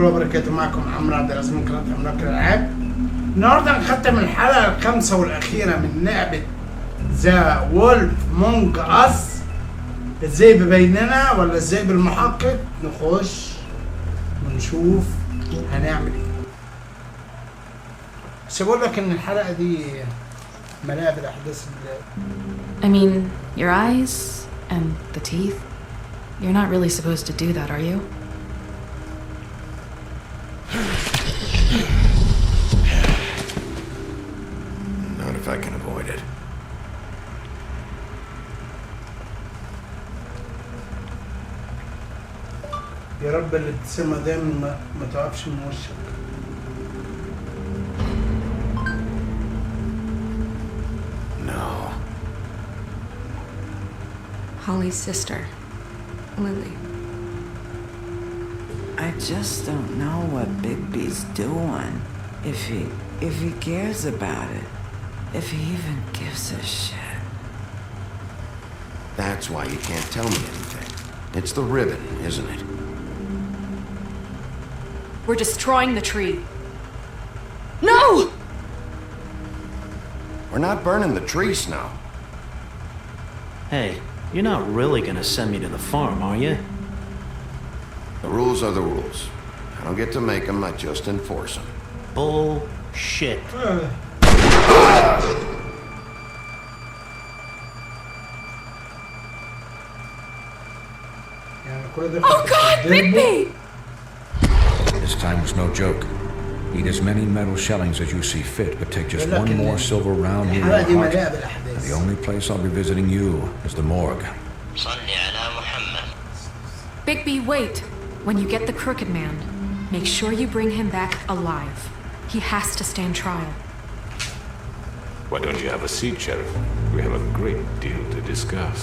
الله وبركاته. معكم عملاق من قناة عملاق الالعاب. النهارده هنختم الحلقة الخامسة والاخيرة من لعبة ذا وولف مونج اس. الذئب بيننا ولا الذئب المحقق؟ نخش ونشوف هنعمل ايه. بس بقول لك ان الحلقة دي مليئة بالاحداث. I mean, your eyes and the teeth. You're not really supposed to do that, are you? Not if I can avoid it. يا رب الابتسامة دايما ما توقفش من وشك. No. Holly's sister, Lily. I just don't know what Bigby's doing. If he cares about it. If he even gives a shit. That's why you can't tell me anything. It's the ribbon, isn't it? We're destroying the tree. No! We're not burning the tree, Snow. Hey, you're not really gonna send me to the farm, are you? The rules are the rules. I don't get to make them, I just enforce them. Bullshit. Oh God, Bigby! This time was no joke. Eat as many metal shellings as you see fit, but take just one more silver round near your heart. And the only place I'll be visiting you is the morgue. Bigby, wait! When you get the crooked man, make sure you bring him back alive. He has to stand trial. Why don't you have a seat, Sheriff? We have a great deal to discuss.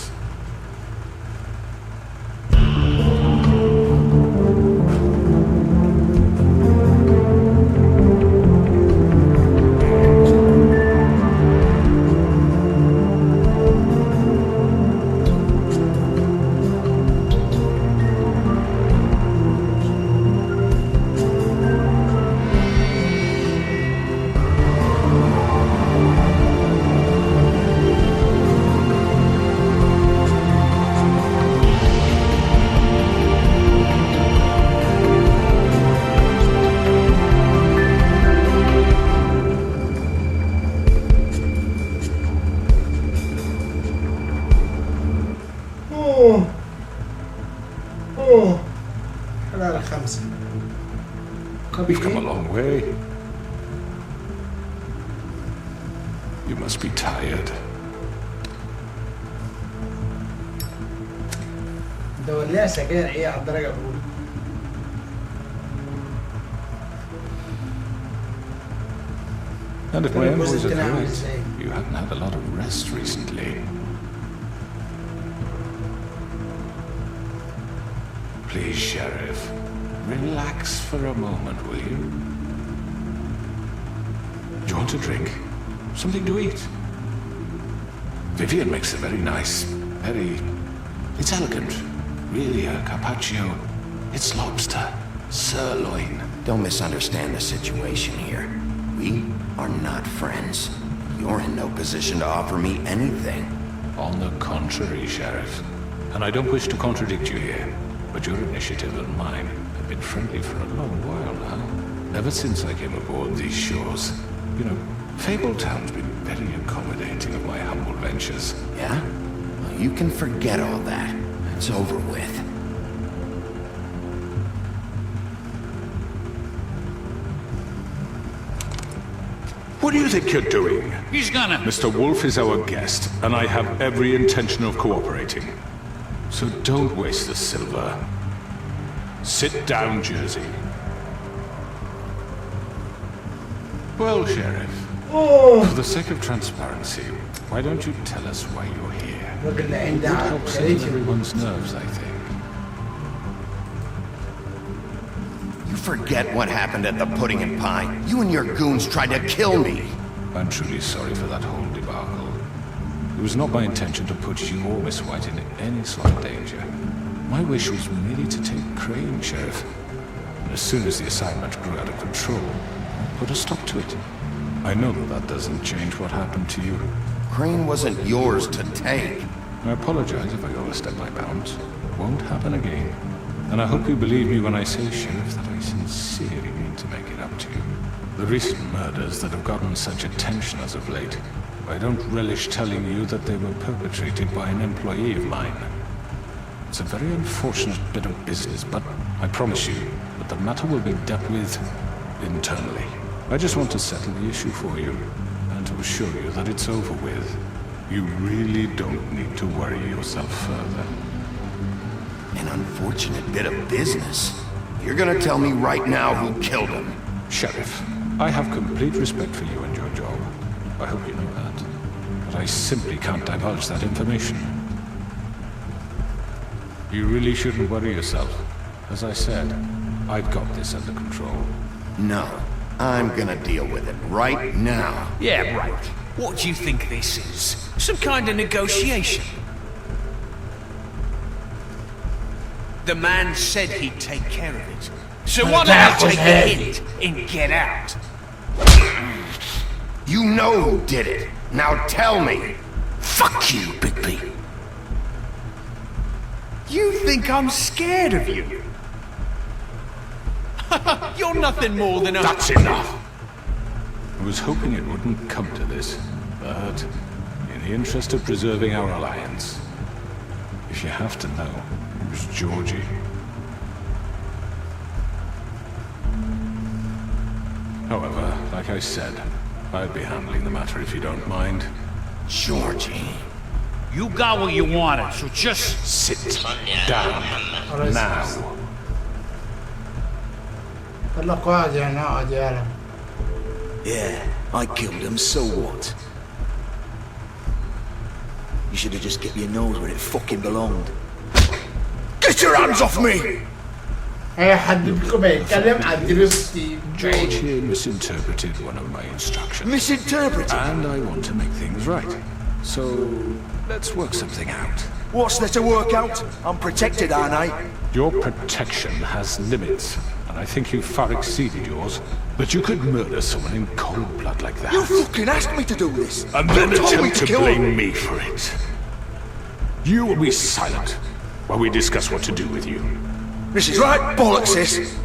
الخامسه. We've come a long way. You must be tired. ده ولا سجاير ايه على الدرجه الاولى. And if my memories are correct, you haven't had a lot of rest recently. Please, Sheriff, relax for a moment, will you? Do you want a drink? Something to eat? Vivian makes a very nice, it's elegant. Really a carpaccio. It's lobster, sirloin. Don't misunderstand the situation here. We are not friends. You're in no position to offer me anything. On the contrary, Sheriff. And I don't wish to contradict you here. But your initiative and mine have been friendly for a long while now. Ever since I came aboard these shores. You know, Fabletown's been very accommodating of my humble ventures. Yeah? Well, you can forget all that. It's over with. What do you think you're doing? He's gonna... Mr. Wolf is our guest, and I have every intention of cooperating. So don't waste the silver. Sit down, Jersey. Well, Sheriff, for the sake of transparency, why don't you tell us why you're here? It would help settle everyone's nerves, I think. You forget what happened at the Pudding and Pie. You and your goons tried to kill me. I'm truly sorry for that whole debacle. It was not my intention to put you or Miss White in any sort of danger. My wish was merely to take Crane, Sheriff. as soon as the assignment grew out of control, put a stop to it. I know that doesn't change what happened to you. Crane wasn't yours to take. I apologize if I overstep my bounds. Won't happen again. And I hope you believe me when I say, Sheriff, that I sincerely mean to make it up to you. The recent murders that have gotten such attention as of late, I don't relish telling you that they were perpetrated by an employee of mine. It's a very unfortunate bit of business, but I promise you that the matter will be dealt with internally. I just want to settle the issue for you, and to assure you that it's over with. You really don't need to worry yourself further. An unfortunate bit of business? You're gonna tell me right now who killed him? Sheriff, I have complete respect for you and your job. I hope you know that. But I simply can't divulge that information. You really shouldn't worry yourself. As I said, I've got this under control. No, I'm gonna deal with it right now. Yeah, right. What do you think this is? Some kind of negotiation? The man said he'd take care of it. So why don't you take the hint and get out? You know who did it. Now tell me. Fuck you, Bigby. You think I'm scared of you? You're nothing more than a... That's enough! I was hoping it wouldn't come to this, but in the interest of preserving our alliance, if you have to know, it was Georgie. However, like I said, I'll be handling the matter if you don't mind. Georgie. You got what you wanted, so just sit down now. خلك واحد يعني اقعد يعلم. Yeah, I killed him, so what? You should have just kept your nose where it fucking belonged. get your hands off me! اي حد فيكم يتكلم عن دروستي. George here misinterpreted one of my instructions. Misinterpreted? And I want to make things right. So, let's work something out. What's there to work out? I'm protected, aren't I? Your protection has limits, and I think you've far exceeded yours. But you could murder someone in cold blood like that. You fucking asked me to do this! And then You told me attempt to kill blame him. me for it. You will be silent while we discuss what to do with you. This is right bollocks, sis.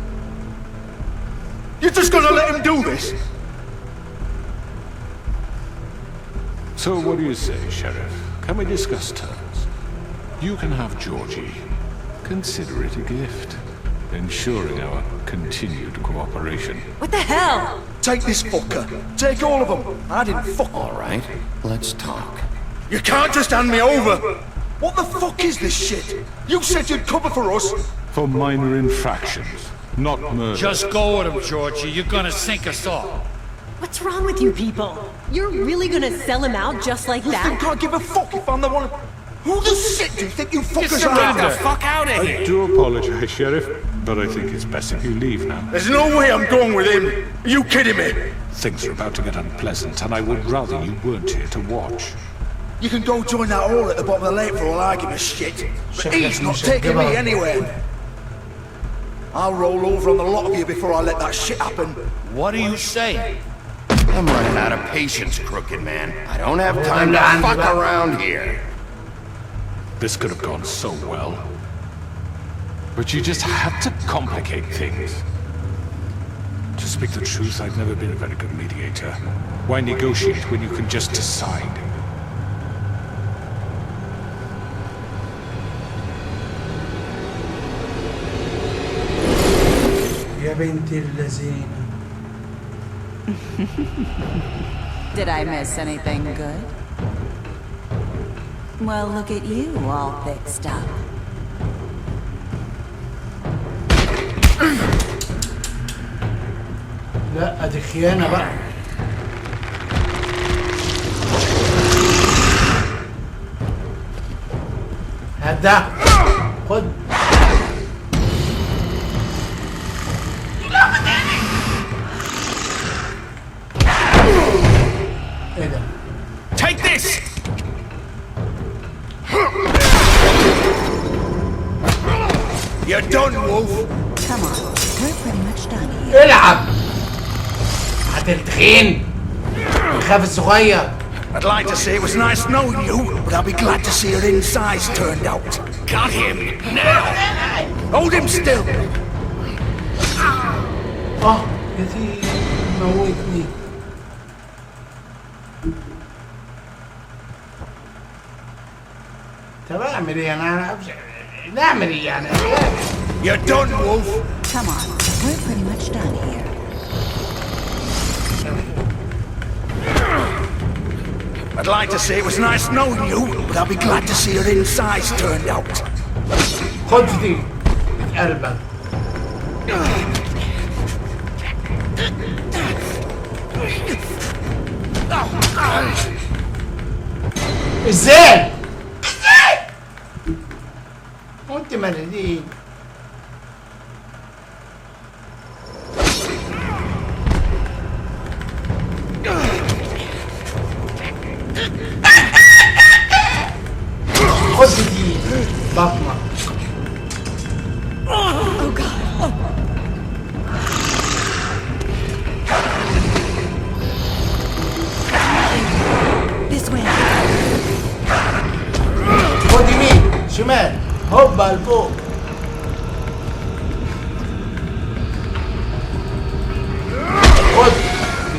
You're just gonna let him do this? So what do you say, Sheriff? Can we discuss terms? You can have Georgie. Consider it a gift, ensuring our continued cooperation. What the hell? Take this fucker. Take all of them. I didn't fuck. All right, let's talk. You can't just hand me over. What the fuck is this shit? You said you'd cover for us. For minor infractions, not murder. Just go with him, Georgie. You're gonna sink us all. What's wrong with you people? You're really gonna sell him out just like You that? think I give a fuck if I'm the one? Who the shit do you think you fuckers Get are? the fuck out of here! I do apologize, Sheriff, but I think it's best if you leave now. There's no way I'm going with him. Are you kidding me? Things are about to get unpleasant, and I would rather you weren't here to watch. You can go join that hole at the bottom of the lake for all I give a shit. But he's not taking me anywhere. I'll roll over on the lot of you before I let that shit happen. What are you saying? I'm running out of patience, crooked man. I don't have time to fuck around here. This could have gone so well. But you just had to complicate things. To speak the truth, I've never been a very good mediator. Why negotiate when you can just decide? يا بنت اللذين. Did I miss anything good? Well, look at you, all fixed up. لا دي خيانة بقى. هات ده. خد. ايه ده؟ Take this! You're done, Wolf. Come on. we're pretty much done here. العب. هتلتخين. خاف الصغير. I'd like to say it was nice knowing you, but I'll be glad to see your insides turned out. Got him now. Hold him still. يا سيدي موتني. طب اعمل ايه انا؟ نعمل ايه يعني؟ You're done, Wolf. Come on, we're pretty much done here. I'd like to say it was nice knowing you, but I'll be glad to see your insides turned out. خد في دي قلبك. ازاي؟ وانت مالدين؟ خد دي بطنك. Oh God. This way. خد يمين شمال هوبا لفوق. خد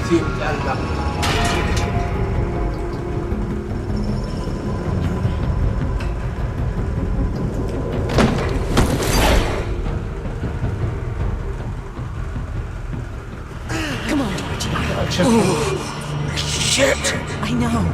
كتير قلبك. Come on, Archie. Shit! I know.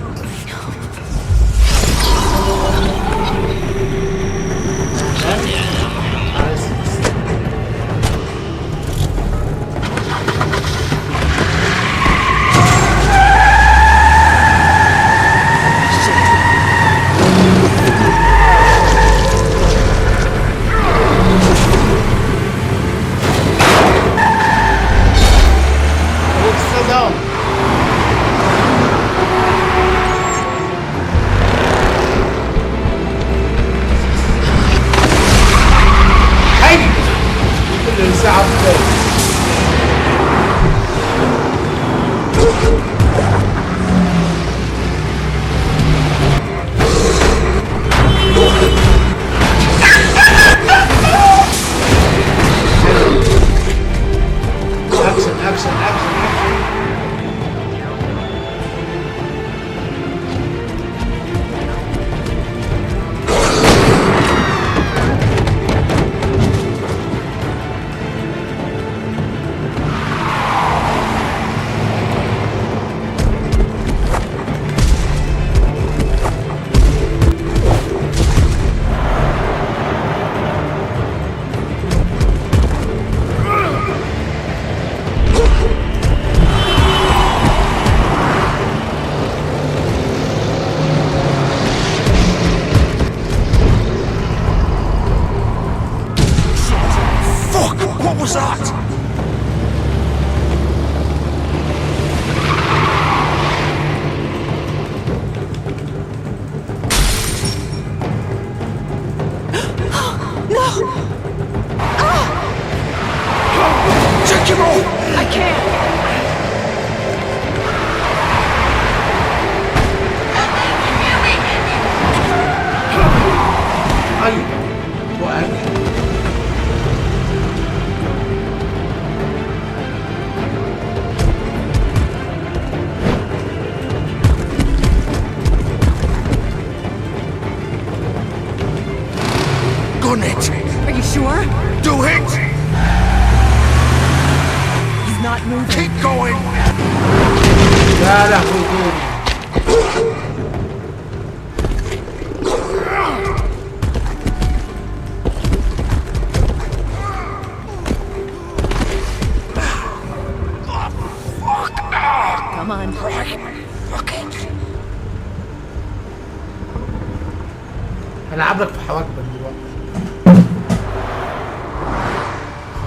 هلعب لك في حواجبك دلوقتي.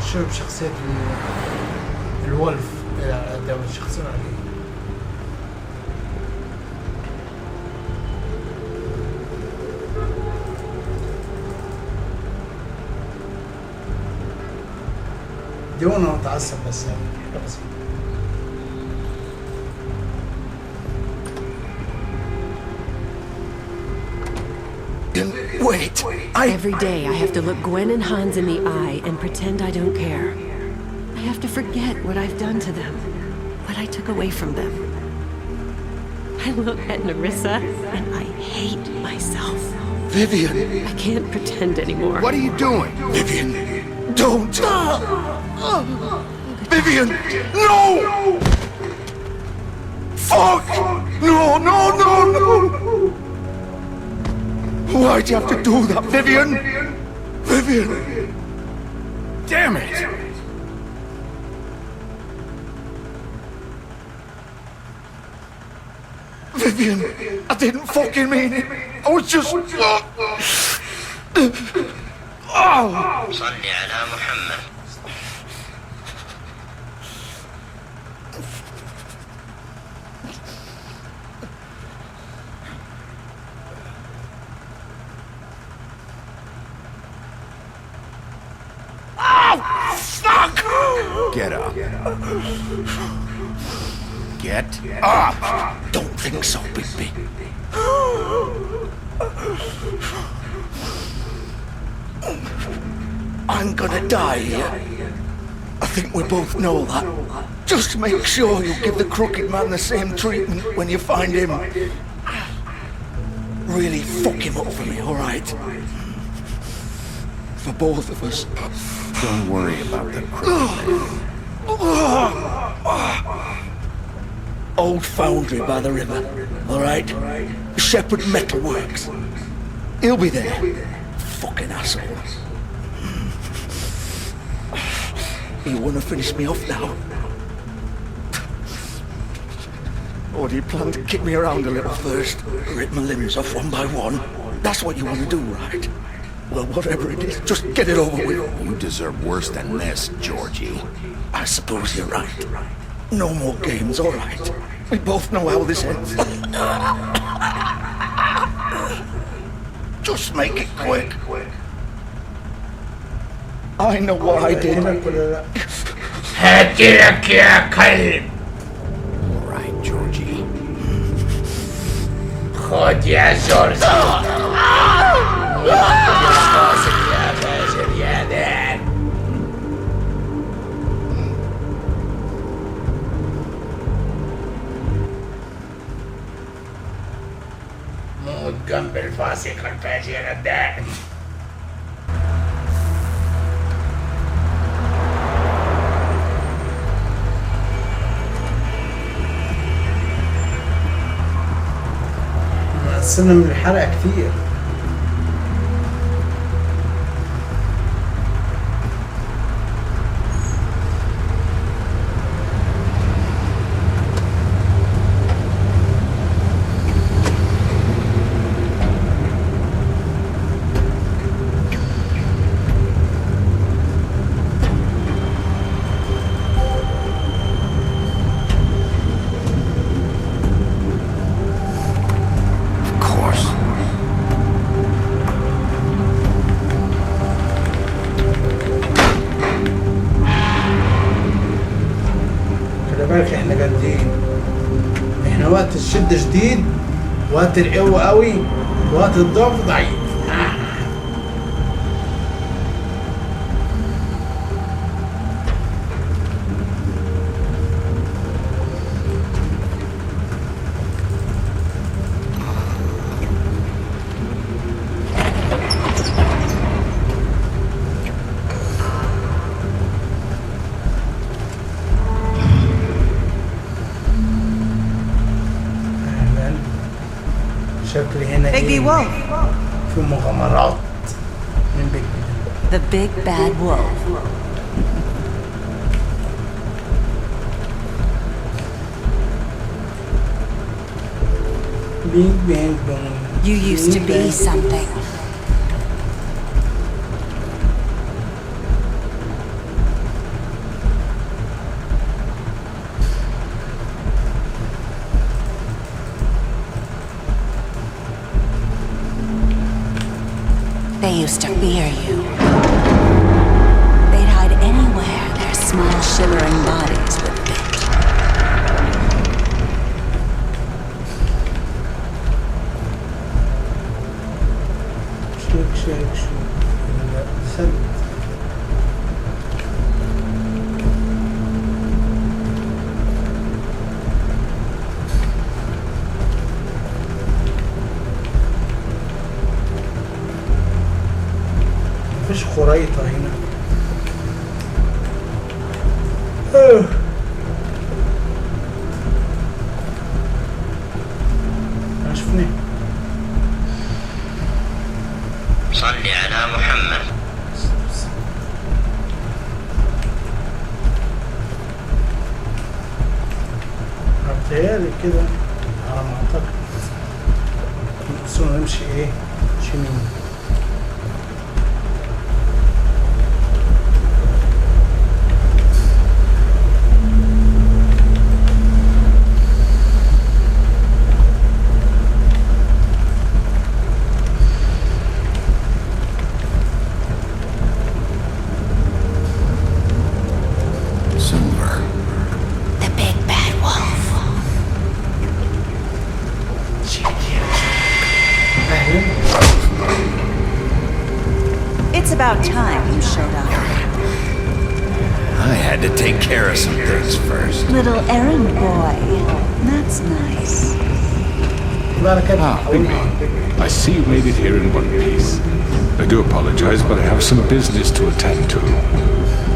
خش بشخصية الولف ده مش شخصية عادية. دي وانا متعصب بس يعني حاجة بسيطة. Wait, Every day I have to look Gwen and Hans in the eye and pretend I don't care. I have to forget what I've done to them, what I took away from them. I look at Nerissa and I hate myself. Vivian! I can't pretend anymore. What are you doing? Vivian, don't! Vivian, no! Fuck! No, no, no, no! Why'd you have to do that, Vivian? Vivian! Damn it! Vivian, I didn't fucking mean it. I was just... صلي على محمد. Fuck! Get up. Get up! Don't think so, Bigby. I'm gonna die here. I think we both know that. Just make sure you give the crooked man the same treatment when you find him. Really fuck him up for me, alright? For both of us. Don't worry about the crooked man. Old foundry by the river, alright? Shepherd Metalworks. He'll be there. Fucking asshole. You wanna finish me off now? Or do you plan to kick me around a little first? Rip my limbs off one by one? That's what you wanna do, right? Well, whatever it is, just get it over with. You deserve worse than this, Georgie. I suppose you're right. No more games, all right. We both know how this ends. Just make it quick. I know what I did. هاتلك يا كلب. All right, Georgie. خد يا زرزي. يا فاجر يا دان. موت جنب الفاسق الفاجر الدان. نقصنا من الحلقة كتير. احنا جامدين. احنا وقت الشدة شديد، وقت القوة قوي، وقت الضعف ضعيف. Bigby Wolf. في مغامرات من بيجبي. The big bad wolf. Bing bang boom. You used to be something. They used to fear you. They'd hide anywhere there's small, shivering bodies would fit. شيك ثبت. مفيش خريطة هنا. شفناه. صل على محمد. بتهيألي كده على ما اعتقد. بس نمشي ايه؟ يمين. It's about time you showed up. I had to take care of some things first. Little errand boy. That's nice. Ah, Bigby. I see you made it here in one piece. I do apologize, but I have some business to attend to.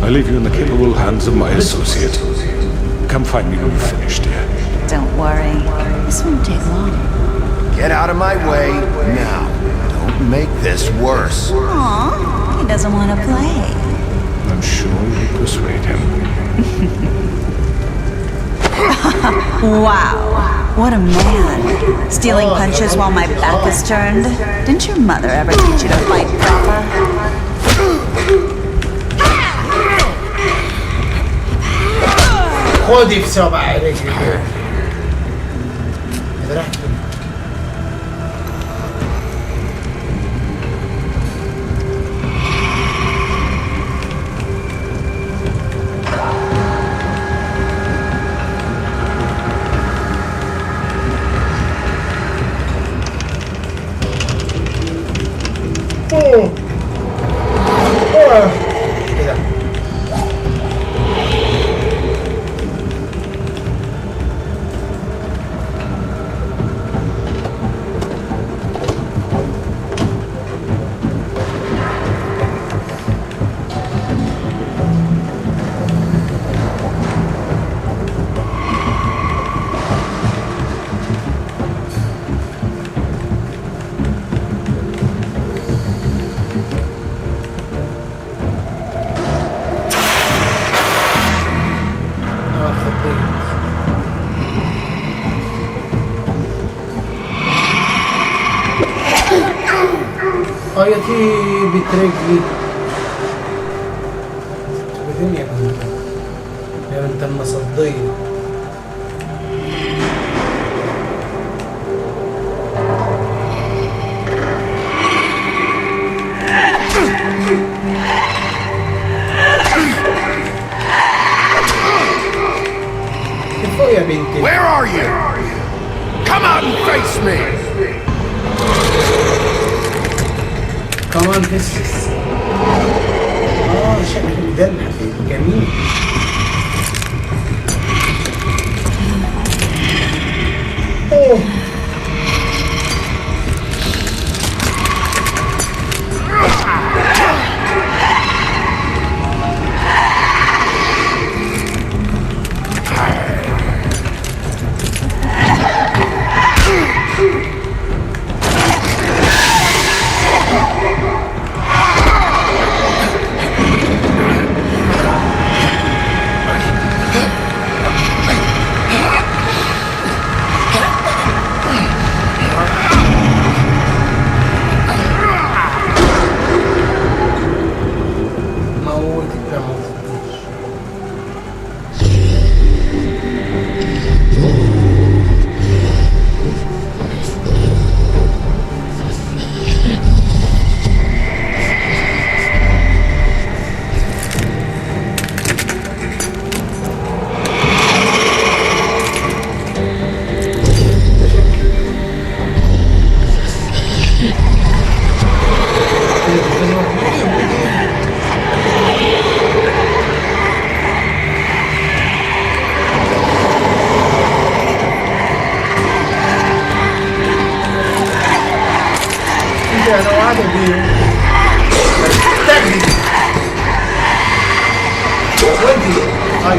I leave you in the capable hands of my associate. Come find me when you're finished, dear. Don't worry. This won't take long. Get out of my way now. Don't make this worse. Aw, he doesn't want to play. I'm sure you'll persuade him. Wow, what a man. Stealing punches while my back is turned. Didn't your mother ever teach you to fight proper? خدي في سبع رجلي. آيتي بترجلي بدين يا بنت يا بنت المصدية. كيف يا بنتي؟ Where are you? Come out and face me. كمان فيسس. شكل ده جميل. اوه ماشي انا وعد بيه تجري ودي هاي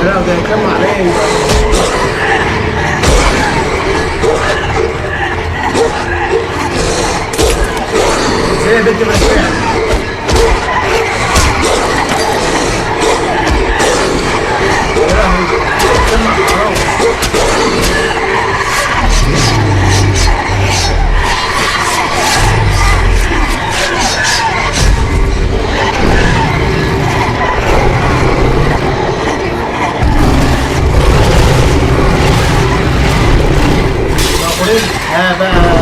لا ده يكمل عليه زي بنت مسيح يا لهوي سمع حرام ها بقى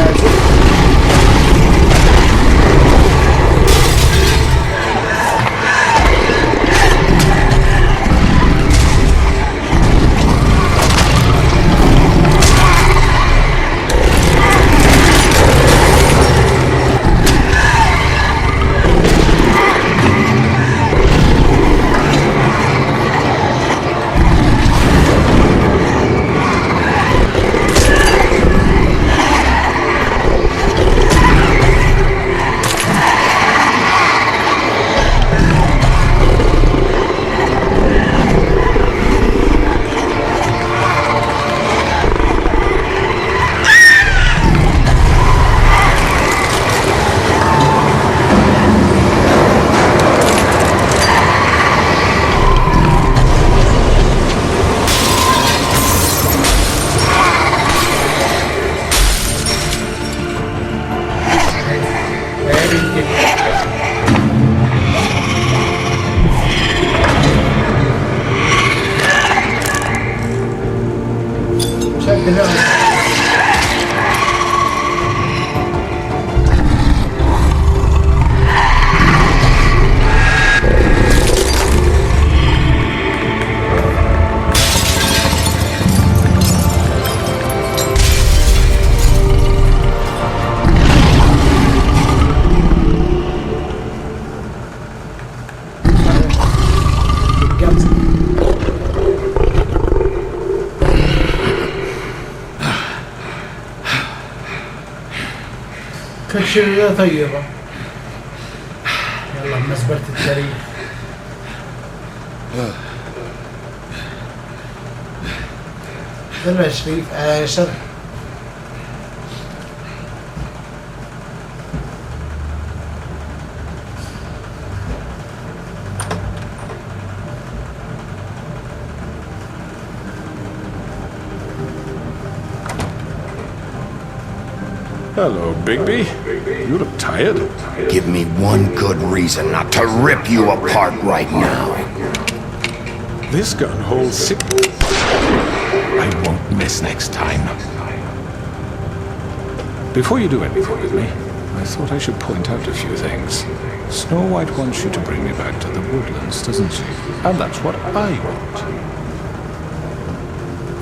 شريرة طيبة يلا بمزبلة التاريخ يلا يا شريف شر Hello, Bigby. You look tired. Give me one good reason not to rip you apart right now. This gun holds 6... I won't miss next time. Before you do anything with me, I thought I should point out a few things. Snow White wants you to bring me back to the woodlands, doesn't she? And that's what I want.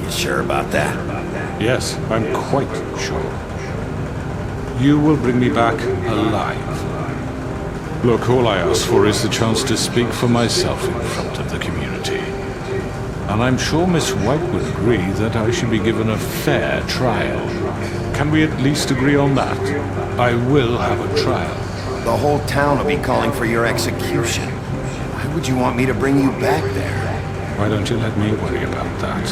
You sure about that? Yes, I'm quite sure. You will bring me back alive. Look, all I ask for is the chance to speak for myself in front of the community. And I'm sure Miss White would agree that I should be given a fair trial. Can we at least agree on that? I will have a trial. The whole town will be calling for your execution. Why would you want me to bring you back there? Why don't you let me worry about that?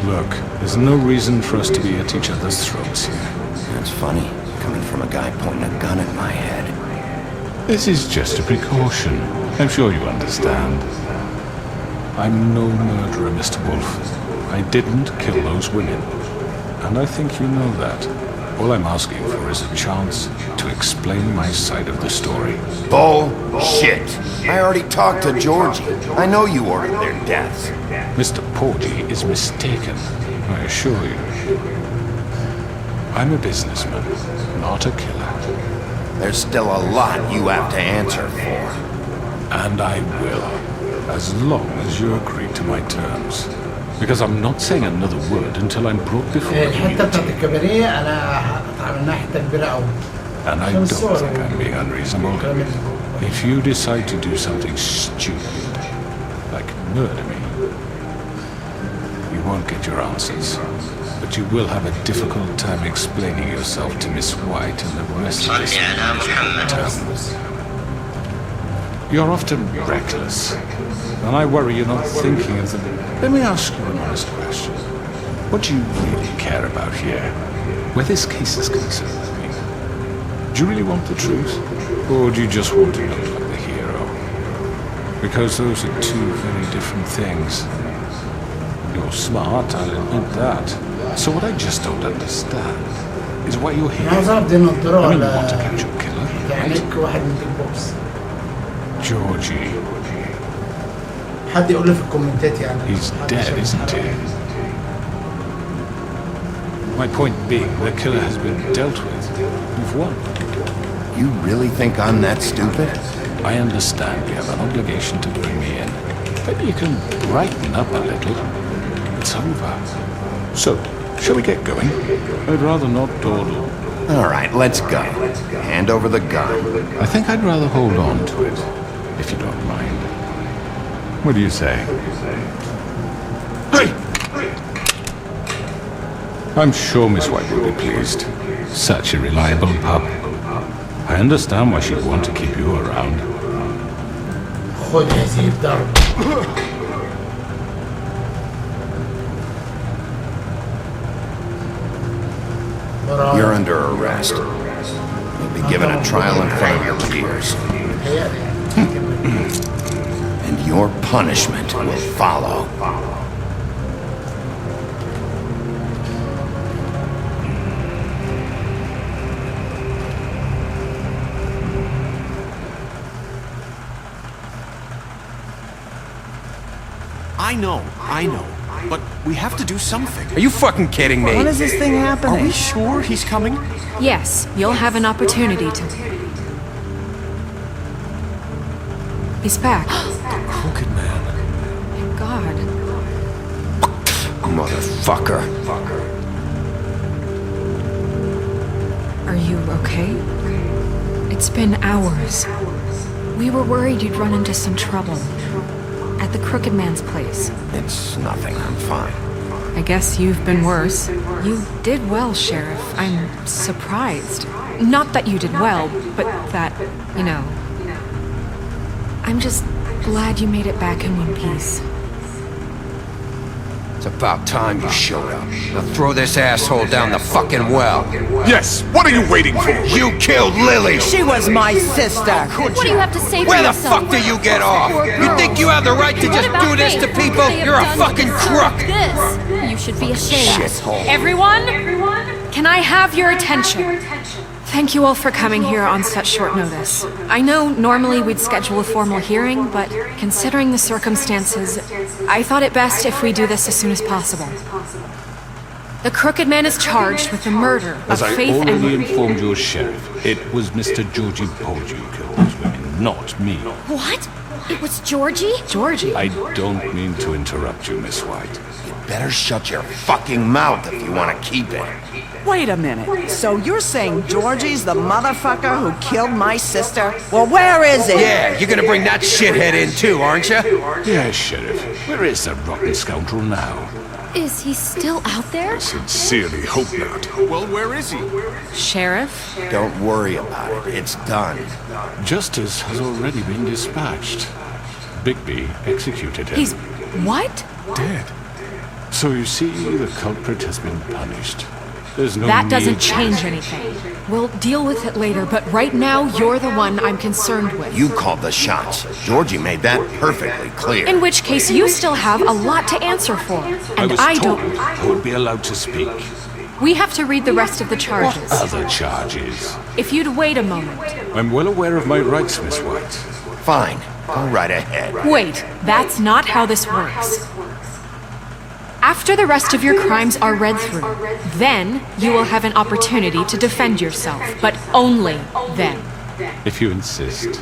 Look, there's no reason for us to be at each other's throats here. That's funny, coming from a guy pointing a gun at my head. This is just a precaution. I'm sure you understand. I'm no murderer, Mr. Wolf. I didn't kill those women. And I think you know that. All I'm asking for is a chance to explain my side of the story. Bullshit! I already talked to Georgie. I know you ordered their deaths. Mr. Porgy is mistaken, I assure you. I'm a businessman, not a killer. There's still a lot you have to answer for. And I will, as long as you agree to my terms. Because I'm not saying another word until I'm brought before the الحتة بتاعت الكباريه أنا هتعملها حتة كبيرة أوي. And I don't think I'm being unreasonable. If you decide to do something stupid, like murder me, you won't get your answers. But you will have a difficult time explaining yourself to Miss White and the rest of this town. You're often reckless, and I worry you're not thinking of them. Let me ask you an honest question. What do you really care about here? Where this case is concerned, I mean. Do you really want the truth? Or do you just want to look like the hero? Because those are two very different things. You're smart, I'll admit that. So what I just don't understand is why you're here. I mean, you want to catch your killer, right? Georgie. He's dead, isn't he? My point being, the killer has been dealt with. You've won. You really think I'm that stupid? I understand you have an obligation to bring me in. Maybe you can brighten up a little. It's over. So, shall we get going? I'd rather not dawdle. All right, let's go. Hand over the gun. I think I'd rather hold on to it, if you don't mind. What do you say? Hey! I'm sure Miss White will be pleased. Such a reliable pup. I understand why she'd want to keep you around. You're under arrest. You'll be given a trial in front of your peers. And your punishment will follow. I know. But we have to do something. Are you fucking kidding me? When is this thing happening? Are we sure he's coming? Yes, you'll have an opportunity to. He's back. Crooked man. Thank God. Motherfucker. Are you okay? It's been hours. We were worried you'd run into some trouble. At the Crooked Man's place. It's nothing, I'm fine. I guess you've been worse. You did well, Sheriff. I'm surprised. Not that you did well, but that, you know. I'm just glad you made it back in one piece. It's about time you showed up. Now throw this asshole down the fucking well. Yes, what are you waiting for? You killed Lily! She was my sister! What do you have to say for Where the yourself? fuck do you get off? You think you have the right to just do this to people? You're a fucking crook! This. You should be ashamed. Shithole. Everyone, can I have your attention? Thank you all for coming here on such short notice. I know normally we'd schedule a formal hearing, but considering the circumstances, I thought it best if we do this as soon as possible. The Crooked Man is charged with the murder of As I Faith and... already informed your sheriff, it was Mr. Georgie Porgy who killed those women, not me. What? It was Georgie? Georgie? I don't mean to interrupt you, Miss White. You better shut your fucking mouth if you want to keep it. Wait a minute. So you're saying Georgie's the motherfucker who killed my sister? Well, where is he? Yeah, you're gonna bring that shithead in too, aren't you? Yes, Sheriff. Where is that rotten scoundrel now? Is he still out there? I sincerely hope not. Well, where is he? Sheriff? Don't worry about it. It's done. Justice has already been dispatched. Bigby executed him. He's... what? Dead. So you see, the culprit has been punished. There's no That need... doesn't change anything. We'll deal with it later, but right now you're the one I'm concerned with. You called the shots. Georgie made that perfectly clear. In which case you still have a lot to answer for. And I don't. I would be allowed to speak. We have to read the rest of the charges. What other charges? If you'd wait a moment. I'm well aware of my rights, Miss White. Fine. Go right ahead. Wait, that's not how this works. After the rest of your crimes are read through, then you will have an opportunity to defend yourself, but only then. If you insist.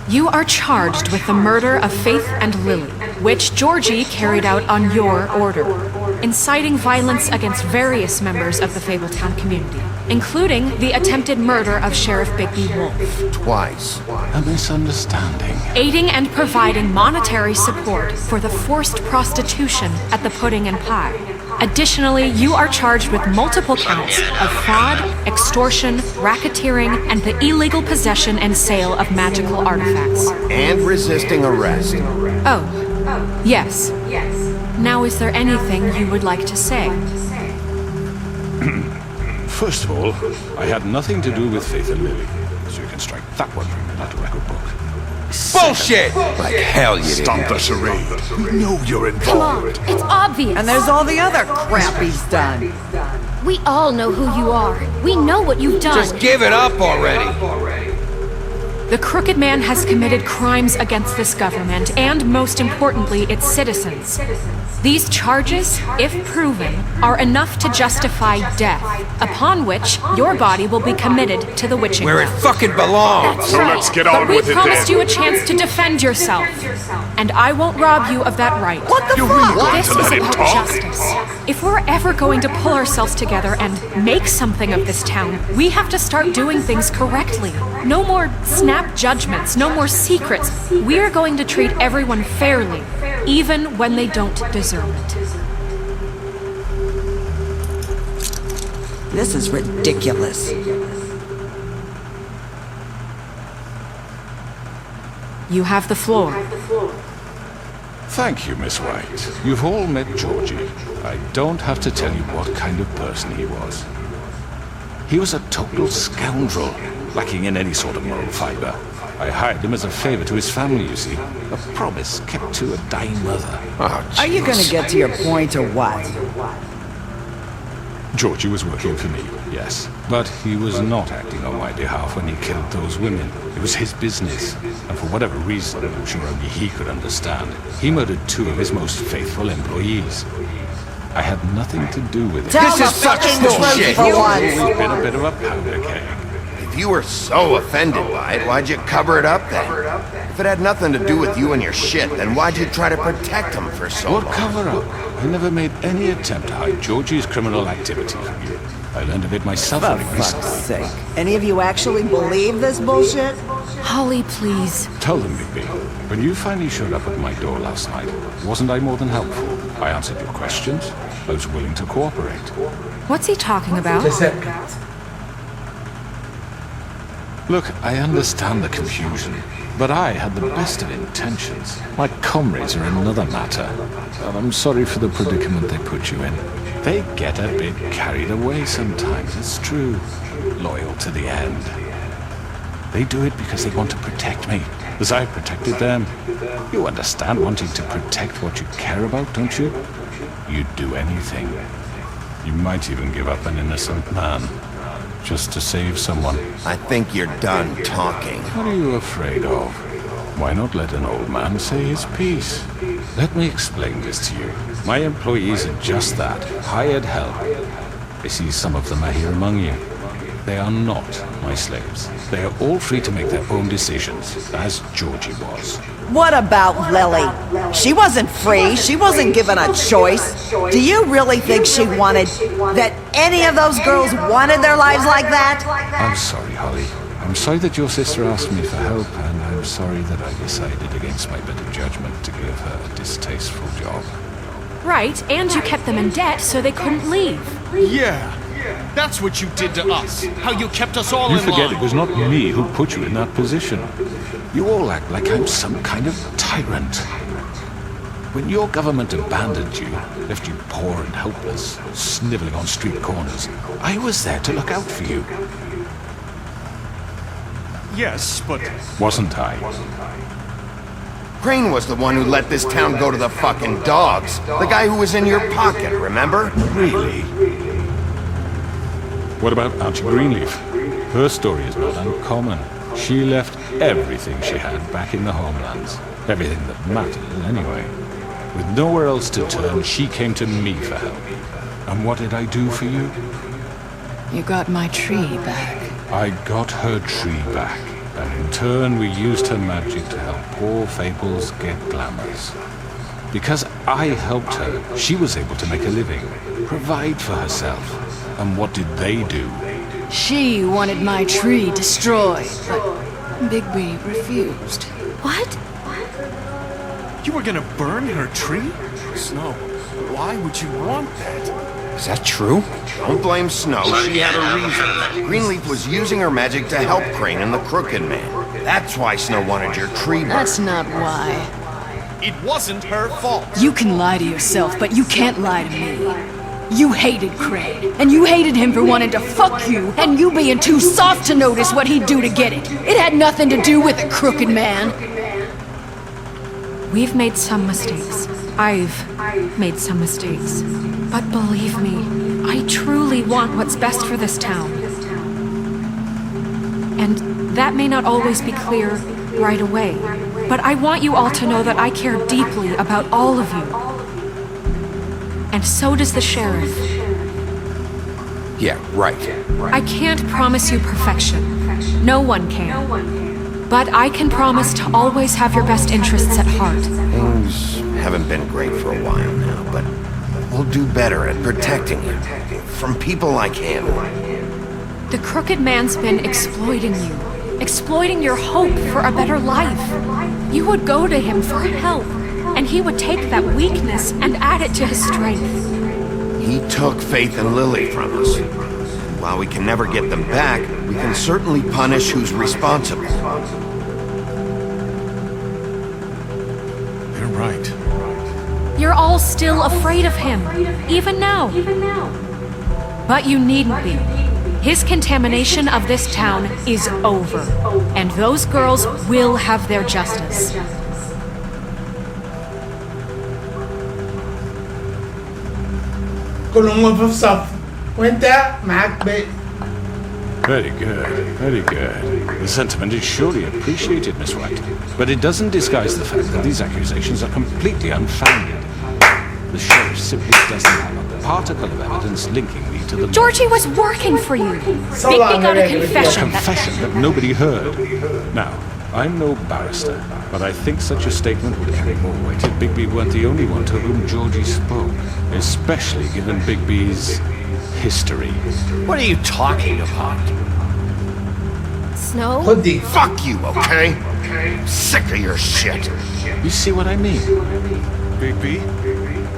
You are charged with the murder of Faith and Lily, which Georgie carried out on your order, inciting violence against various members of the Fabletown community, including the attempted murder of Sheriff Bigby Wolf. Twice. A misunderstanding. Aiding and providing monetary support for the forced prostitution at the Pudding and Pie. Additionally, you are charged with multiple counts of fraud, extortion, racketeering, and the illegal possession and sale of magical artifacts. And resisting arrest. Oh, yes. Now, is there anything you would like to say? First of all, I had nothing to do with Faith and Lily, so you can strike that one from the little record book. Bullshit! Like hell you did. Stop the charade. We know you're Come on, involved. it's obvious. And there's all the other crap he's done. We all know who you are. We know what you've done. Just give it up already. The Crooked Man has committed crimes against this government and, most importantly, its citizens. These charges, if proven, are enough to justify death, upon which your body will be committed to the witching Where it well. fucking belongs. That's So right. let's get on but with we it promised then. you a chance to defend yourself, and I won't rob you of that right. What the You're fuck? really going This to is let him about talk? justice. If we're ever going to pull ourselves together and make something of this town, we have to start doing things correctly. No more snap judgments, no more secrets. We are going to treat everyone fairly, even when they don't deserve it. This is ridiculous. You have the floor. Thank you, Miss White. You've all met Georgie. I don't have to tell you what kind of person he was. He was a total scoundrel, lacking in any sort of moral fiber. I hired him as a favor to his family, you see. A promise kept to a dying mother. Oh, Are you gonna get to your point or what? Georgie was working for me, yes. But he was not acting on my behalf when he killed those women. It was his business. And for whatever reason, I'm sure only he could understand, he murdered 2 of his most faithful employees. I had nothing to do with it. Tell the fucking truth for once. It's always been a bit of a powder keg. If you were so offended by it, why'd you cover it up then? If it had nothing to do with you and your shit, then why'd you try to protect him for so long? What cover up? I never made any attempt to hide Georgie's criminal activity from you. I learned of it myself For only fuck's recently. sake. Any of you actually believe this bullshit? Holly, please. Tell them, Bigby. When you finally showed up at my door last night, wasn't I more than helpful? I answered your questions. I was willing to cooperate. What's he talking about? Look, I understand the confusion, but I had the best of intentions. My comrades are another matter, and I'm sorry for the predicament they put you in. They get a bit carried away sometimes, it's true. Loyal to the end. They do it because they want to protect me, as I protected them. You understand wanting to protect what you care about, don't you? You'd do anything. You might even give up an innocent man, just to save someone. I think you're done talking. What are you afraid of? Why not let an old man say his piece? Let me explain this to you. My employees are just that, hired help. I see some of them are here among you. They are not my slaves. They are all free to make their own decisions, as Georgie was. What about Lily? She wasn't free. She wasn't given a choice. Do you really think she wanted... that any of those girls wanted their lives like that? I'm sorry, Holly. I'm sorry that your sister asked me for help, and I'm sorry that I decided against my better judgment to give her a distasteful job. Right, and you kept them in debt so they couldn't leave. Yeah. That's what you did to us. How you kept us all You in forget line. it was not me who put you in that position. You all act like I'm some kind of tyrant. When your government abandoned you, left you poor and helpless, sniveling on street corners, I was there to look out for you. Yes, but... Wasn't I? Crane was the one who let this town go to the fucking dogs. The guy who was in your pocket, remember? Really? What about Auntie Greenleaf? Her story is not uncommon. She left everything she had back in the homelands. Everything that mattered, anyway. With nowhere else to turn, she came to me for help. And what did I do for you? You got my tree back. I got her tree back. And in turn, we used her magic to help poor fables get glamours. Because I helped her, she was able to make a living, provide for herself. And what did they do? She wanted my tree destroyed, but Bigby refused. What? You were gonna burn her tree? Snow, why would you want that? Is that true? Don't blame Snow. She had a reason. Greenleaf was using her magic to help Crane and the Crooked Man. That's why Snow wanted your tree burned. That's not why. It wasn't her fault. You can lie to yourself, but you can't lie to me. You hated Crane, and you hated him for wanting to fuck you, and you being too soft to notice what he'd do to get it. It had nothing to do with the Crooked Man. We've made some mistakes. I've made some mistakes. But believe me, I truly want what's best for this town. And that may not always be clear right away, but I want you all to know that I care deeply about all of you. And so does the sheriff. Yeah, right. I can't promise you perfection. No one can. But I can promise to always have your best interests at heart. Things haven't been great for a while now, but we'll do better at protecting you from people like him. The Crooked Man's been exploiting you. Exploiting your hope for a better life. You would go to him for help, and he would take that weakness and add it to his strength. He took Faith and Lily from us. And while we can never get them back, we can certainly punish who's responsible. You're right. You're all still afraid of him, even now. But you needn't be. His contamination of this town is over, and those girls will have their justice. كلهم وقفوا في صف وانت معاك بيت. Very good, very good. The sentiment is surely appreciated, Miss White. But it doesn't disguise the fact that these accusations are completely unfounded. The sheriff simply doesn't have a particle of evidence linking me to the... Georgie was working for you. Bigby got a confession. A confession that nobody heard. Now, I'm no barrister, but I think such a statement would carry more weight if Bigby weren't the only one to whom Georgie spoke, especially given Bigby's history. What are you talking about? Snow? Fuck you, okay? I'm sick of your shit. You see what I mean? Bigby?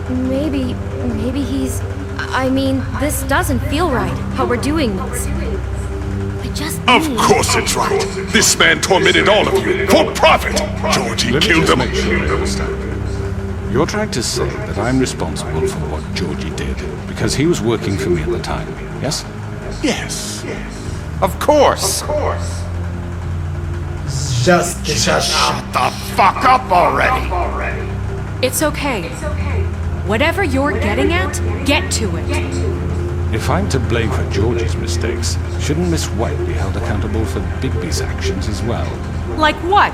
Maybe he's... I mean, this doesn't feel right, how we're doing this. Of course it's right. This man tormented all of you for profit. Georgie killed them. Make sure I understand. You're trying to say that I'm responsible for what Georgie did because he was working for me at the time, yes? Yes. Of course. Just shut the fuck up already. It's okay. Whatever you're getting at, get to it. If I'm to blame for Georgie's mistakes, shouldn't Miss White be held accountable for Bigby's actions as well? Like what?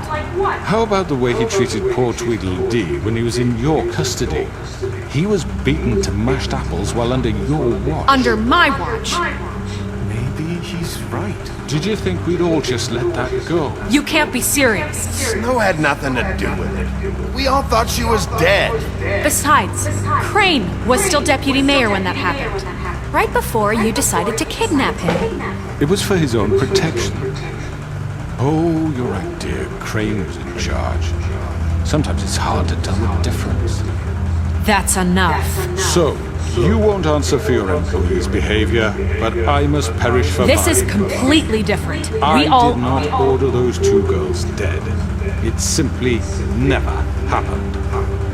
How about the way he treated poor Tweedledee when he was in your custody? He was beaten to mashed apples while under your watch. Under my watch. Maybe he's right. Did you think we'd all just let that go? You can't be serious. Snow had nothing to do with it. We all thought she was dead. Besides, Crane was still deputy mayor when that happened. Right before you decided to kidnap him. It was for his own protection. Oh, you're right, dear. Crane was in charge. Sometimes it's hard to tell the difference. That's enough. So, you won't answer for your employees' behavior, but I must perish for This mine. is completely different. I did not order those two girls dead. It simply never happened.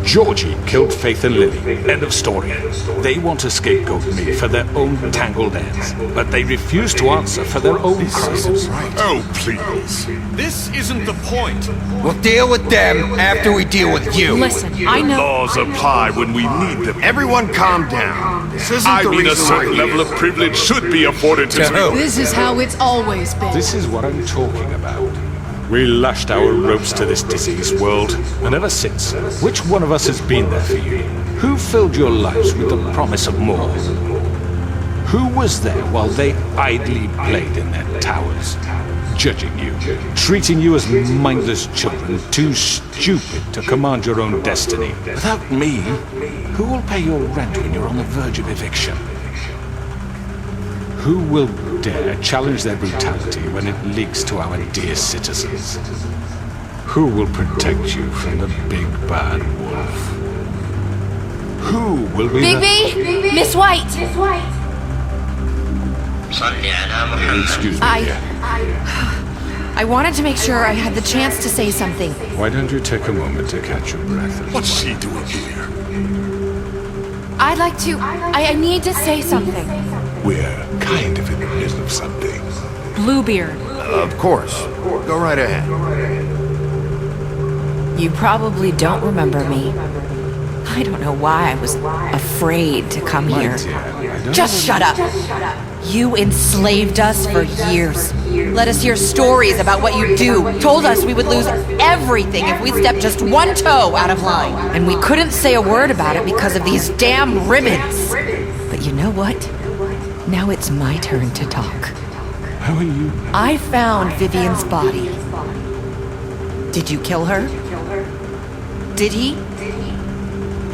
Georgie killed Faith and Lily. End of story. They want to scapegoat me for their own tangled ends, but they refuse to answer for their own crimes. Oh, please. This isn't the point. We'll deal with them after we deal with you. Listen, I know... Laws apply when we need them. Everyone calm down. This isn't the reason a certain level of privilege should be afforded to me. This is how it's always been. This is what I'm talking about. We lashed our ropes to this diseased world, and ever since, which one of us has been there for you? Who filled your lives with the promise of more? Who was there while they idly played in their towers? judging you, treating you as mindless children, too stupid to command your own destiny. Without me, who will pay your rent when you're on the verge of eviction? Who will dare challenge their brutality when it leaks to our dear citizens? Who will protect you from the big bad wolf? Who will be Bigby! Miss White! Excuse me, dear. I wanted to make sure I had the chance to say something. Why don't you take a moment to catch your breath? What's she doing here? I'd like to... I need to say something. We're kind of in the middle of something. Bluebeard. Of course. Go right ahead. You probably don't remember me. I don't know why I was afraid to come here. Just shut up! You enslaved us for years. Let us hear stories about what you do. Told us we would lose everything if we stepped just one toe out of line. And we couldn't say a word about it because of these damn ribbons. But you know what? Now it's my turn to talk. How are you? I found Vivian's body. Did you kill her? Did he?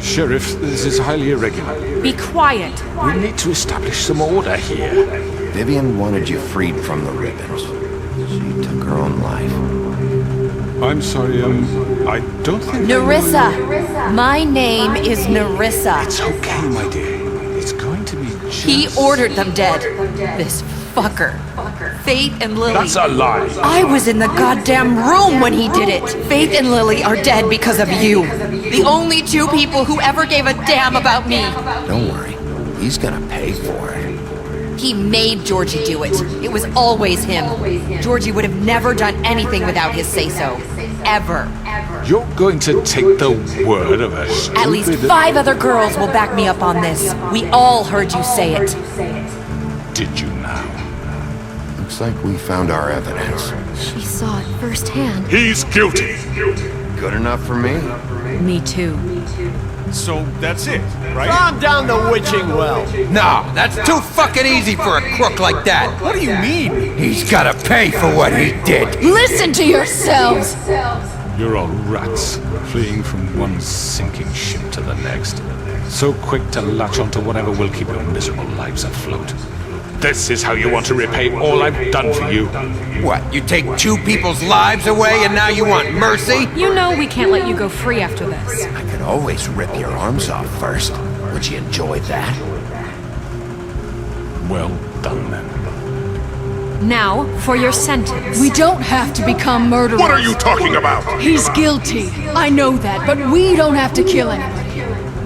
Sheriff, this is highly irregular. Be quiet. We need to establish some order here. Vivian wanted you freed from the ribbons. She took her own life. I'm sorry, I don't think... Nerissa! My name is Nerissa. It's okay, my dear. It's going to be just... He ordered them dead. This fucker. Faith and Lily. That's a lie. I was in the goddamn room when he did it. Faith and Lily are dead because of you. The only two people who ever gave a damn about me. Don't worry. He's gonna pay for it. He made Georgie do it. It was always him. Georgie would have never done anything without his say-so. Ever. You're going to take the word of a stupid... At least 5 other girls will back me up on this. We all heard you say it. Did you now? Looks like we found our evidence. She saw it firsthand. He's guilty. Good enough for me? Me too. So that's it, right? Calm down the witching well. No, that's too fucking easy for a crook like that. What do you mean? He's gotta pay for what he did. Listen to yourselves! You're all rats, fleeing from one sinking ship to the next. So quick to latch onto whatever will keep your miserable lives afloat. This is how you want to repay all I've done for you. What, you take 2 people's lives away and now you want mercy? You know we can't let you go free after this. I could always rip your arms off first. Would you enjoy that? Well done, then. Now, for your sentence. We don't have to become murderers. What are you talking about? He's guilty. I know that, but we don't have to kill anybody.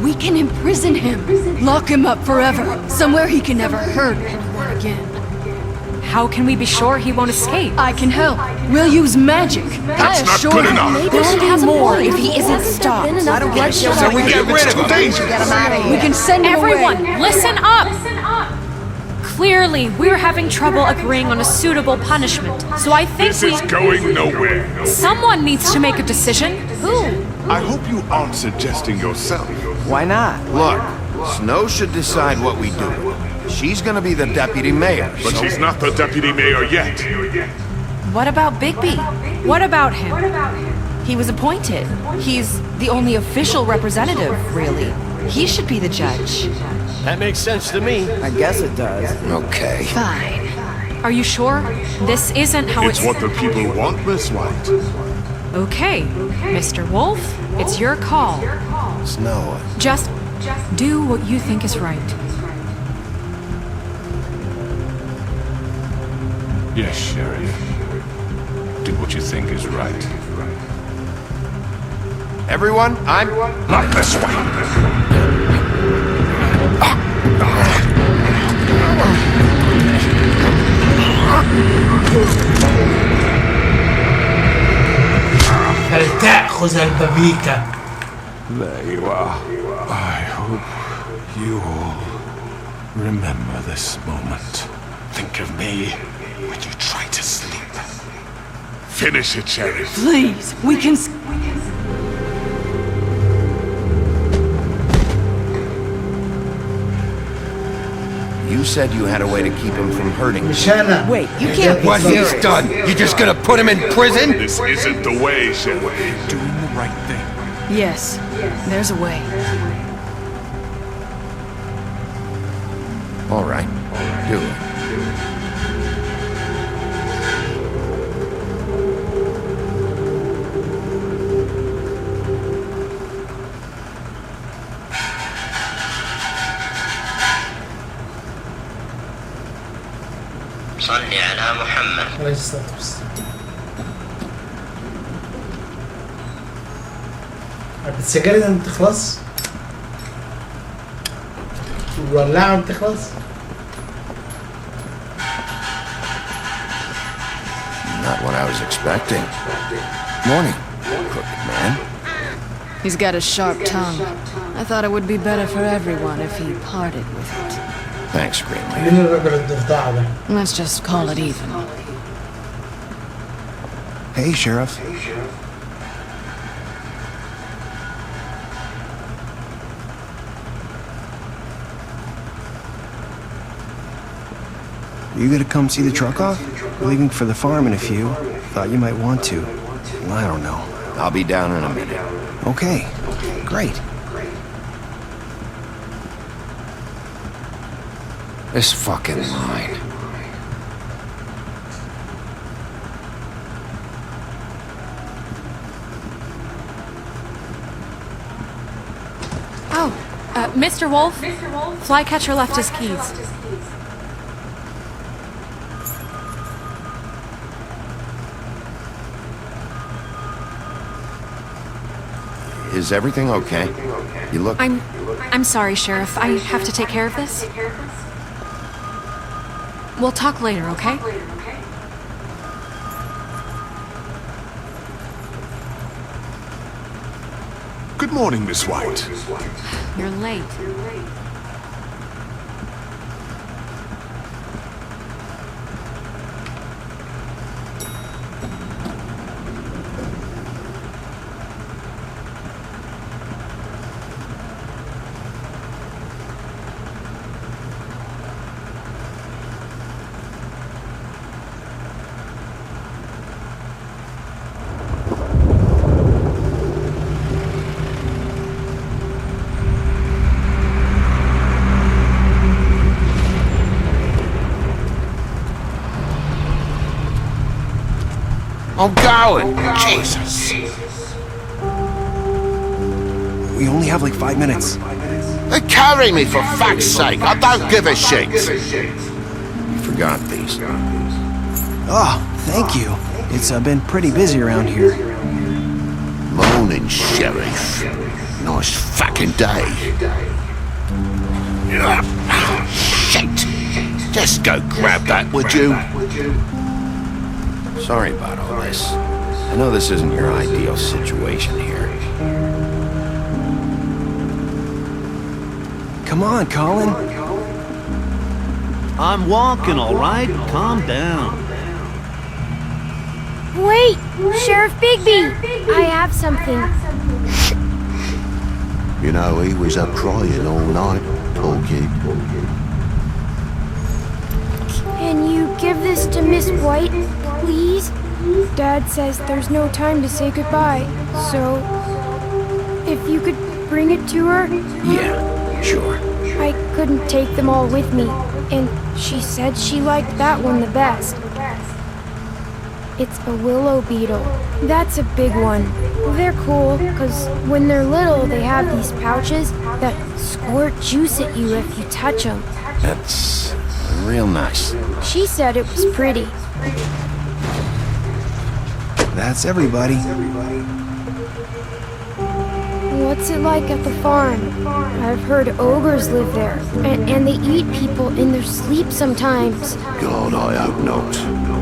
We can imprison him. Lock him up forever. Somewhere he can never hurt anyone again. How can we be sure he won't escape? I can help. We'll use magic. That's not good enough. There'll be more if he isn't stopped. I don't get you. So we get rid of him. Get him out of here. We can send him Everyone, away. listen up! Clearly, we're having trouble agreeing on a suitable punishment, so I think This is going nowhere. someone needs to make a decision. Who? I hope you aren't suggesting yourself. Why not? Look, Snow should decide what we do. She's gonna be the deputy mayor. But she's not the deputy mayor yet. What about Bigby? What about him? He was appointed. He's the only official representative, really. He should be the judge. That makes sense to me. I guess it does. Okay. Fine. Are you sure? This isn't how It's what the people want, Miss White. Okay, Mr. Wolf, it's your call. Snow. Just do what you think is right. Yes, Sheriff. Do what you think is right. Everyone, I'm... Not this way. فلتأخذ البابيكا. There you are. I hope you all remember this moment. Think of me when you try to sleep. Finish it, Sheriff. Please, we can... You said you had a way to keep him from hurting me. Wait, you can't be What he's serious. done? You just gonna put him in prison? This isn't the way, Sheriff. Doing the right thing. Yes, there's a way. All right, do it. صل على محمد. عليه الصلاة والسلام. السجاير دي بتخلص؟ والولاعة بتخلص؟ Not what I was expecting. Morning, crooked man. He's got a sharp tongue. I thought it would be better for everyone if he parted with it. Thanks, Greenlee. مين الراجل الضفدع ده؟ Let's just call it even. Hey, Sheriff. You gonna come see the truck off? We're leaving for the farm in a few. Thought you might want to. Well, I don't know. I'll be down in a minute. Okay, great. This fucking line. Oh, Mr. Wolf? Flycatcher left his keys. Is everything okay? You look... I'm sorry, Sheriff. I have to take care of this. We'll talk later, okay? Good morning, Miss White. You're late. I'm going. Jesus. We only have like 5 minutes. They carry me, for fuck's sake. I don't give a shit. You forgot these. Oh, thank you. It's been pretty busy around here. Morning, Sheriff. Nice fucking day. Shit. Just go grab that, would you? Sorry about all this. I know this isn't your ideal situation here. Come on, Colin. I'm walking, all right? Calm down. Wait! Sheriff Bigby! I have something. You know, he was up crying all night, poor kid. Can you give this to Miss White, please? Dad says there's no time to say goodbye, so if you could bring it to her? Yeah, sure. I couldn't take them all with me, and she said she liked that one the best. It's a willow beetle. That's a big one. They're cool, because when they're little, they have these pouches that squirt juice at you if you touch them. That's real nice. She said it was pretty. That's everybody. What's it like at the farm? I've heard ogres live there, and they eat people in their sleep sometimes. God, I hope not.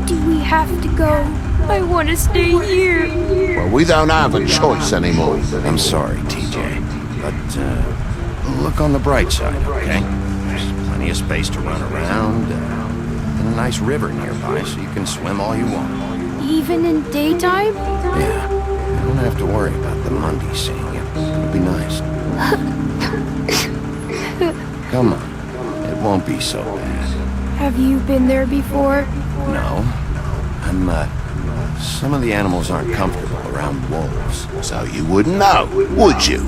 Do we have to go? I want to stay here. Well, we don't have a choice anymore. I'm sorry, TJ. But, look on the bright side, okay? There's plenty of space to run around, and a nice river nearby, so you can swim all you want. Even in daytime? Yeah. You don't have to worry about the Monday seeing you. It'll be nice. Come on. It won't be be so bad. Have you been there before? No. Some of the animals aren't comfortable around wolves. So you wouldn't know, would you?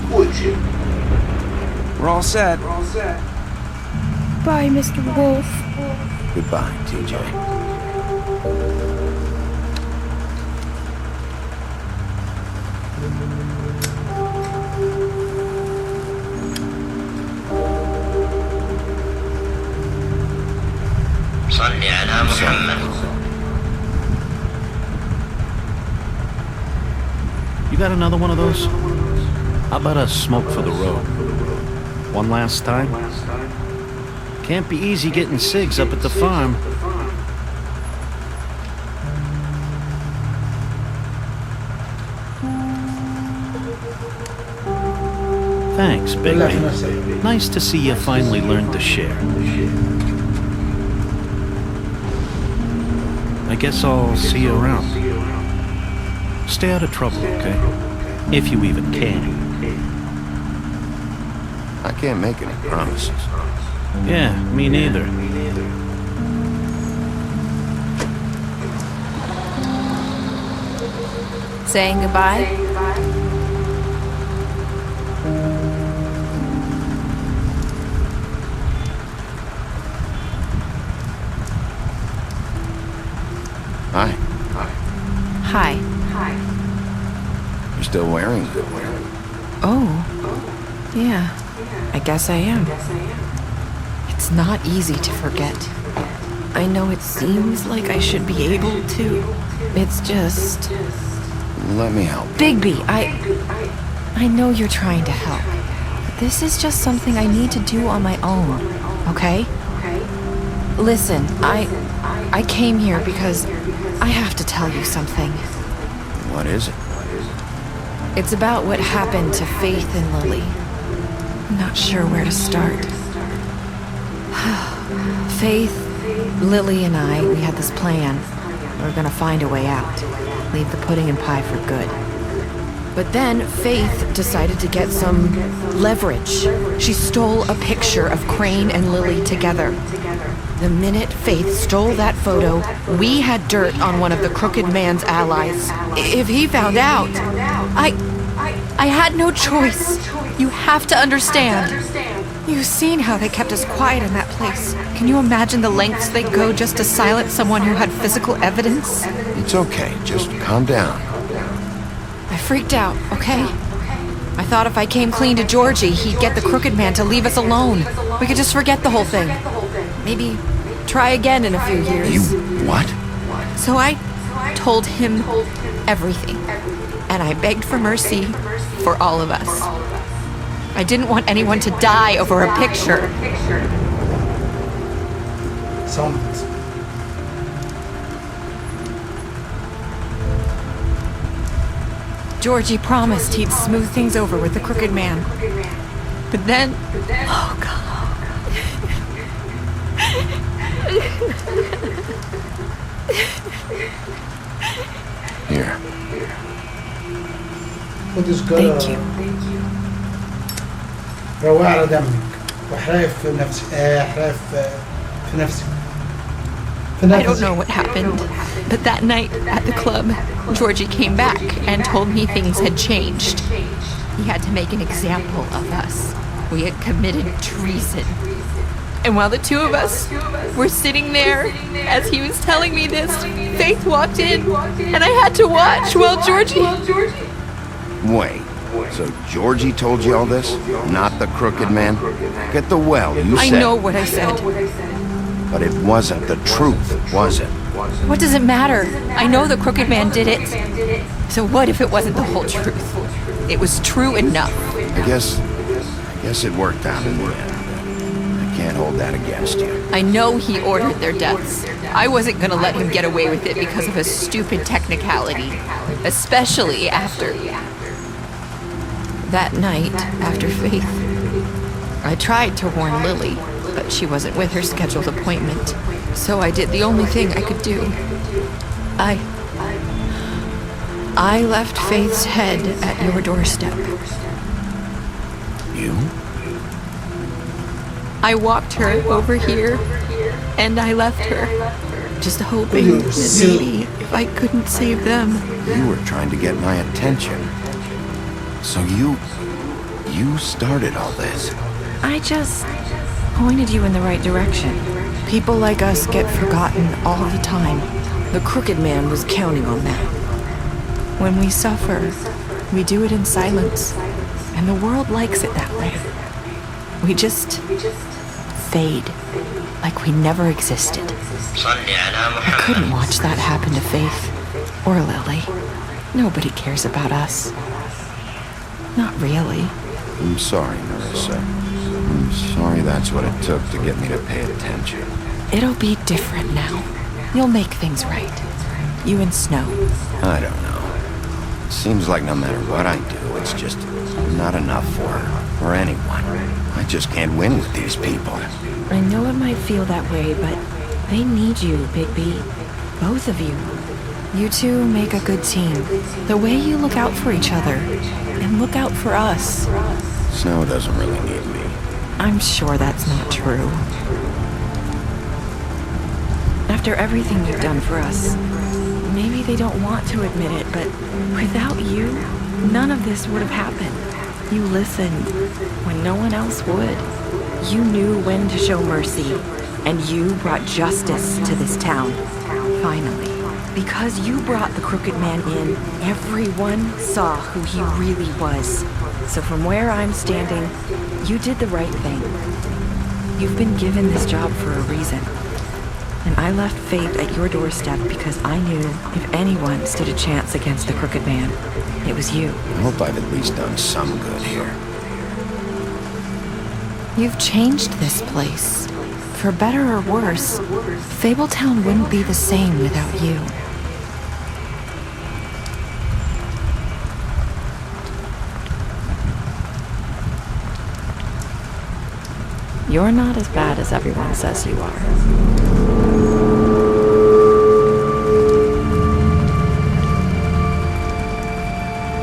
We're all set. Bye, Mr. Wolf. Goodbye, TJ. صل على محمد. You got another one of those? How about a smoke for the road? One last time? Can't be easy getting cigs up at the farm. Thanks, Bigby. Nice to see you finally learned to share. I guess I'll see you around. Stay out of trouble, okay? If you even can. I can't make any promises. Yeah, me neither. Saying goodbye? Hi. Hi. You're still wearing good. Oh. Yeah. I guess I am. It's not easy to forget. I know it seems like I should be able to. It's just... Let me help. Bigby, I know you're trying to help. But this is just something I need to do on my own, okay? Listen, I came here because I have to tell you something. What is it? It's about what happened to Faith and Lily. I'm not sure where to start. Faith, Lily, and we had this plan. We were gonna find a way out. Leave the pudding and pie for good. But then Faith decided to get some leverage. She stole a picture of Crane and Lily together. The minute Faith stole that photo, we had dirt on one of the crooked man's allies. If he found out, I had no choice. You have to understand. You've seen how they kept us quiet in that place. Can you imagine the lengths they'd go just to silence someone who had physical evidence? It's okay, just calm down. I freaked out, okay? I thought if I came clean to Georgie, he'd get the crooked man to leave us alone. We could just forget the whole thing. Maybe try again in a few years. You what? So I told him everything. And I begged for mercy for all of us. I didn't want anyone to die over a picture. Georgie promised he'd smooth things over with the crooked man. But then... Oh, God. Here. Thank you. روق على دمك واحرقي في نفسك احرقي في نفسك. I don't know what happened, but that night at the club, Georgie came back and told me things had changed. He had to make an example of us. We had committed treason. And while the two of us were sitting there, as he was telling me this, Faith walked in, and I had to watch while Georgie... Wait, so Georgie told you all this? Not the crooked man? Get the well, you said. I know what I said. But it wasn't the truth, was it? What does it matter? I know the crooked man did it. So what if it wasn't the whole truth? It was true enough. I guess it worked out in the end. I can't hold that against you. I know he ordered their deaths. I wasn't gonna let him get away with it because of a stupid technicality. Especially after... That night, after Faith, I tried to warn Lily, but she wasn't with her scheduled appointment. So I did the only thing I could do. I left Faith's head at your doorstep. You? I walked her over here, and I left her, just hoping that maybe if I couldn't save them. You were trying to get my attention. So you started all this. I just pointed you in the right direction. People like us get forgotten all the time. The Crooked Man was counting on that. When we suffer, we do it in silence, and the world likes it that way. We just fade, like we never existed. I couldn't watch that happen to Faith, or Lily. Nobody cares about us. Not really. I'm sorry, Marissa. I'm sorry that's what it took to get me to pay attention. It'll be different now. You'll make things right. You and Snow. I don't know. It seems like no matter what I do, it's just not enough for her, or anyone. I just can't win with these people. I know it might feel that way, but they need you, Bigby. Both of you. You two make a good team. The way you look out for each other, and look out for us. Snow doesn't really need me. I'm sure that's not true. After everything you've done for us, maybe they don't want to admit it, but without you, none of this would have happened. You listened when no one else would. You knew when to show mercy, and you brought justice to this town. Finally. Because you brought the Crooked Man in, everyone saw who he really was. So from where I'm standing, you did the right thing. You've been given this job for a reason. And I left Faith at your doorstep because I knew if anyone stood a chance against the Crooked Man, it was you. I hope I've at least done some good here. You've changed this place. For better or worse, Fabletown wouldn't be the same without you. You're not as bad as everyone says you are.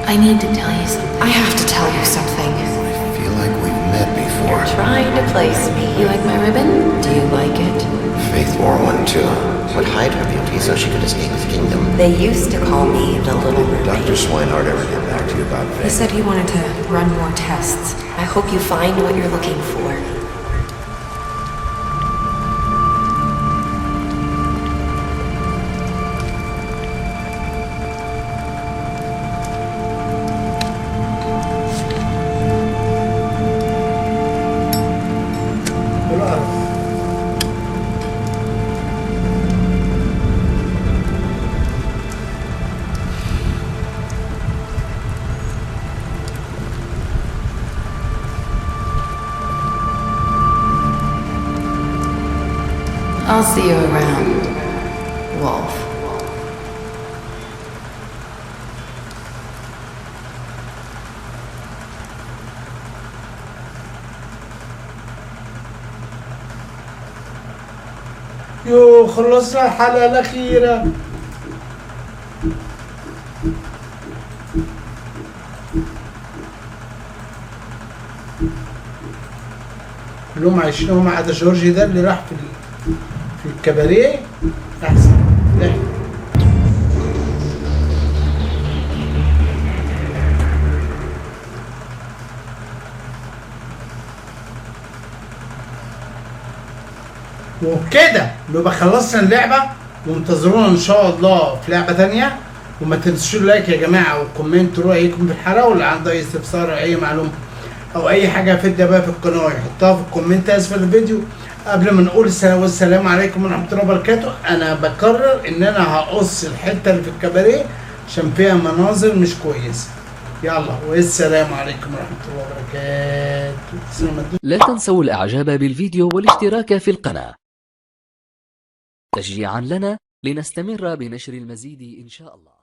I need to tell you something. I have to tell you something. I feel like we've met before. You're trying to place me. You like my ribbon? Do you like it? Faith wore one too. Would hide her beauty so she could escape his kingdom. They used to call me the Little Mermaid. Dr. Swinehart ever get back to you about Faith? He said he wanted to run more tests. I hope you find what you're looking for. I'll see you around, Wolf. يو خلصنا الحلقة الأخيرة. كلهم عايشين هم ما عدا جورجي ده اللي راح في الكباريه احسن. وبكده نبقى خلصنا اللعبه، وانتظرونا ان شاء الله في لعبه تانية. وما تنسوش اللايك يا جماعه والكومنت رايكم في الحلقه، واللي عنده اي استفسار او اي معلومه او اي حاجه افيدنا بيها في القناه يحطها في الكومنت اسفل الفيديو. قبل ما نقول السلام عليكم ورحمه الله وبركاته، انا بكرر ان انا هقص الحته اللي في الكباريه عشان فيها مناظر مش كويسه. يلا والسلام عليكم ورحمه الله وبركاته. لا تنسوا الاعجاب بالفيديو والاشتراك في القناه تشجيعا لنا لنستمر بنشر المزيد ان شاء الله.